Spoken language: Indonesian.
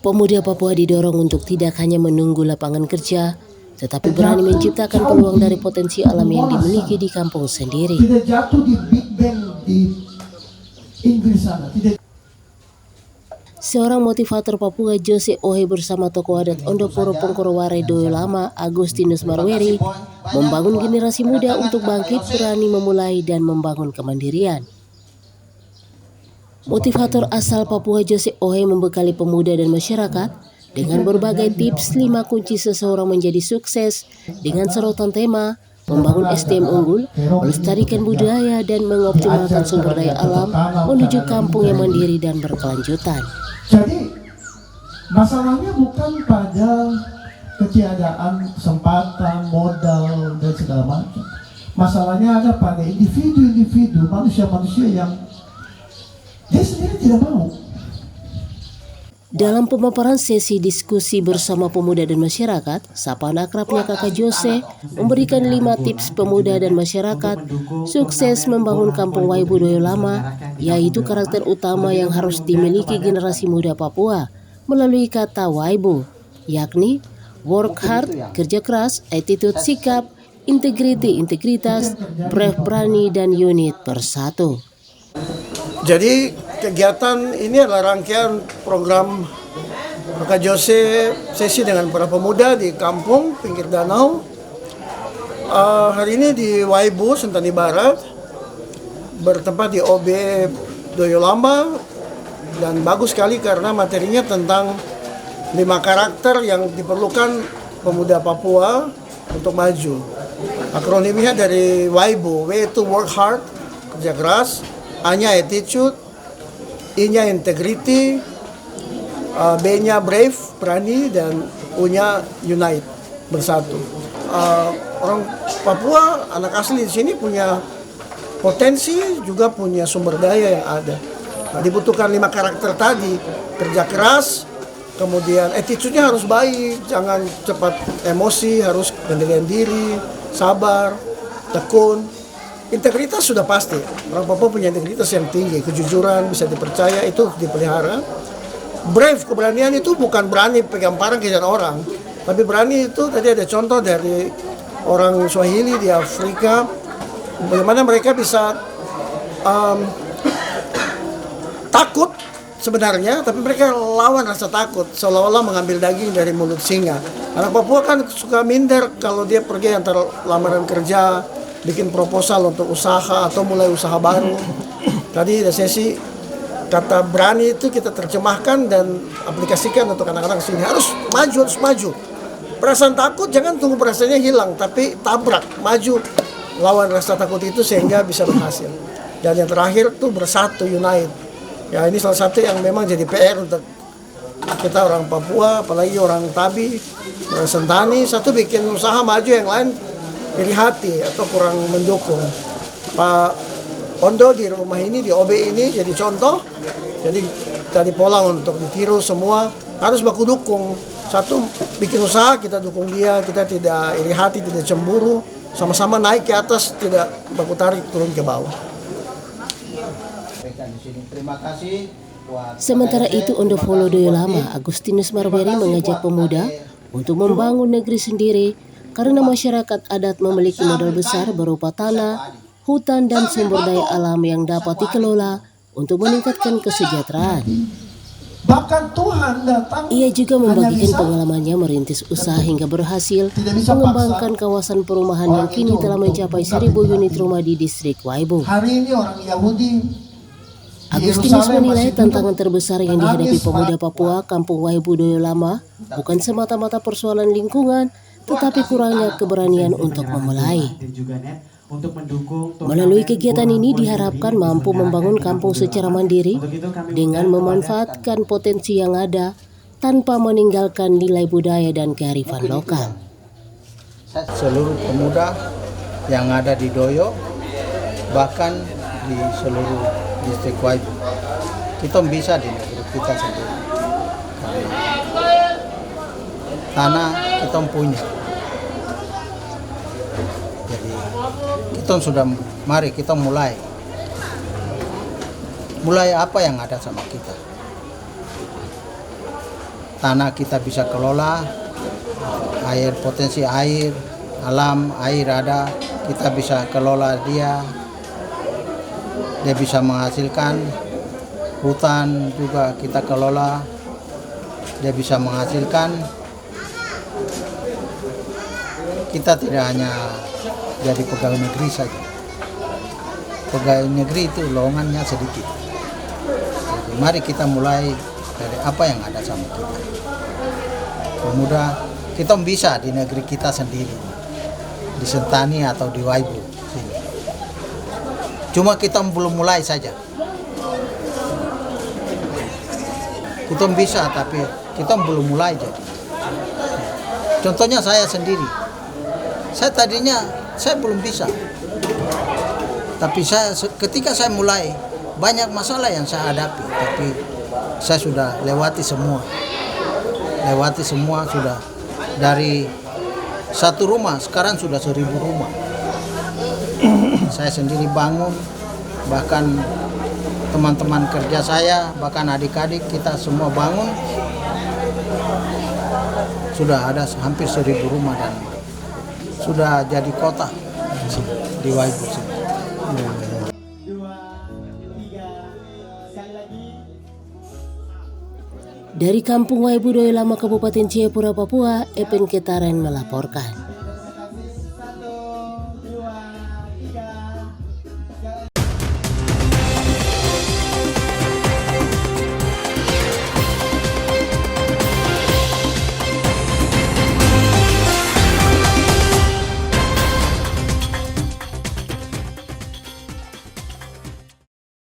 Pemuda Papua didorong untuk tidak hanya menunggu lapangan kerja, tetapi berani menciptakan peluang dari potensi alam yang dimiliki di kampung sendiri. Tidak jatuh di Big Bang di Inggris sana. Seorang motivator Papua, Jose Ohe, bersama tokoh adat Ondoporo Pongkoroware Doyo Lama, Agustinus Marweri, membangun generasi muda untuk bangkit, berani memulai dan membangun kemandirian. Motivator asal Papua Jose Ohe membekali pemuda dan masyarakat dengan berbagai tips 5 kunci seseorang menjadi sukses dengan sorotan tema membangun SDM unggul, melestarikan budaya dan mengoptimalkan sumber daya alam menuju kampung yang mandiri dan berkelanjutan. Jadi masalahnya bukan pada ketiadaan kesempatan, modal dan segala macam. Masalahnya ada pada individu-individu, manusia-manusia yang dia sendiri tidak mau. Dalam pemaparan sesi diskusi bersama pemuda dan masyarakat, sapaan akrabnya Kakak Jose memberikan 5 tips pemuda dan masyarakat sukses membangun kampung Waibu Doyo Lama, yaitu karakter utama yang harus dimiliki generasi muda Papua melalui kata Waibu, yakni work hard, kerja keras, attitude sikap, integrity integritas, brave berani, dan unit bersatu. Jadi kegiatan ini adalah rangkaian program Kakak Jose sesi dengan para pemuda di kampung pinggir danau. Hari ini di Waibu, Sentani Barat, bertempat di OB Doyo Lama, dan bagus sekali karena materinya tentang 5 karakter yang diperlukan pemuda Papua untuk maju. Akronimnya dari Waibu, W itu work hard, kerja keras, A-nya attitude, I-nya integrity, B-nya brave, berani, dan U-nya unite, bersatu. Orang Papua, anak asli di sini punya potensi, juga punya sumber daya yang ada. Nah, dibutuhkan 5 karakter tadi, kerja keras, kemudian attitude-nya harus baik, jangan cepat emosi, harus kendalian diri, sabar, tekun. Integritas sudah pasti, orang Papua punya integritas yang tinggi, kejujuran, bisa dipercaya, itu dipelihara. Brave, keberanian itu bukan berani pegang parang kejar orang, tapi berani itu tadi ada contoh dari orang Swahili di Afrika, bagaimana mereka bisa takut sebenarnya, tapi mereka lawan rasa takut, seolah-olah mengambil daging dari mulut singa. Anak Papua kan suka minder kalau dia pergi antar lamaran kerja, bikin proposal untuk usaha atau mulai usaha baru. Tadi ada sesi kata berani itu kita terjemahkan dan aplikasikan untuk anak-anak sini. Harus maju. Perasaan takut jangan tunggu perasaannya hilang, tapi tabrak, maju, lawan rasa takut itu sehingga bisa berhasil. Dan yang terakhir tuh bersatu, unite. Ya, ini salah satu yang memang jadi PR untuk kita orang Papua, apalagi orang Tabi, orang Sentani. Satu bikin usaha maju, yang lain iri hati atau kurang mendukung. Pak Ondo di rumah ini, di OB ini jadi contoh. Jadi tadi pola untuk ditiru semua, harus baku dukung. Satu bikin usaha, kita dukung dia, kita tidak iri hati, tidak cemburu, sama-sama naik ke atas, tidak baku tarik turun ke bawah. Sementara itu, Ondopolo Doyo Lama, Agustinus Marweri, mengajak pemuda untuk membangun negeri sendiri karena masyarakat adat memiliki modal besar berupa tanah, hutan, dan sumber daya alam yang dapat dikelola untuk meningkatkan kesejahteraan. Bahkan Tuhan datang. Ia juga membagikan pengalamannya merintis usaha hingga berhasil mengembangkan kawasan perumahan yang kini telah mencapai 1.000 unit rumah di distrik Waibu. Hari ini orang Yahudi Agustinus menilai tantangan terbesar yang dihadapi pemuda Papua kampung Waibu Doyo Lama bukan semata-mata persoalan lingkungan, tetapi kurangnya keberanian untuk memulai. Melalui kegiatan ini diharapkan mampu membangun kampung secara mandiri dengan memanfaatkan potensi yang ada tanpa meninggalkan nilai budaya dan kearifan lokal. Seluruh pemuda yang ada di Doyo, bahkan di seluruh distrik Waibu, kita bisa di negeri kita sendiri. Tanah kita punya. Jadi kita sudah, mari kita mulai apa yang ada sama kita. tanah kita bisa kelola, air, potensi air, alam, air ada, kita bisa kelola dia bisa menghasilkan. Hutan juga kita kelola, dia bisa menghasilkan. Kita tidak hanya jadi pegawai negeri saja. Pegawai negeri itu lowongannya sedikit. Jadi, mari kita mulai dari apa yang ada sama kita. Pemuda, kita bisa di negeri kita sendiri, di Sentani atau di Waibu sini. Cuma kita belum mulai saja. Kita bisa, tapi kita belum mulai jadi. Contohnya saya sendiri. Saya tadinya saya belum bisa. Tapi ketika saya mulai, banyak masalah yang saya hadapi, tapi saya sudah lewati semua. Lewati semua sudah. Dari satu rumah sekarang sudah 1000 rumah. Saya sendiri bangun, bahkan teman-teman kerja saya, bahkan adik-adik kita semua bangun. Sudah ada hampir 1000 rumah dan sudah jadi kota di Waibu sini. Dari Kampung Waibu Doyo Lama, Kabupaten Jayapura, Papua, Epen Ketaren melaporkan.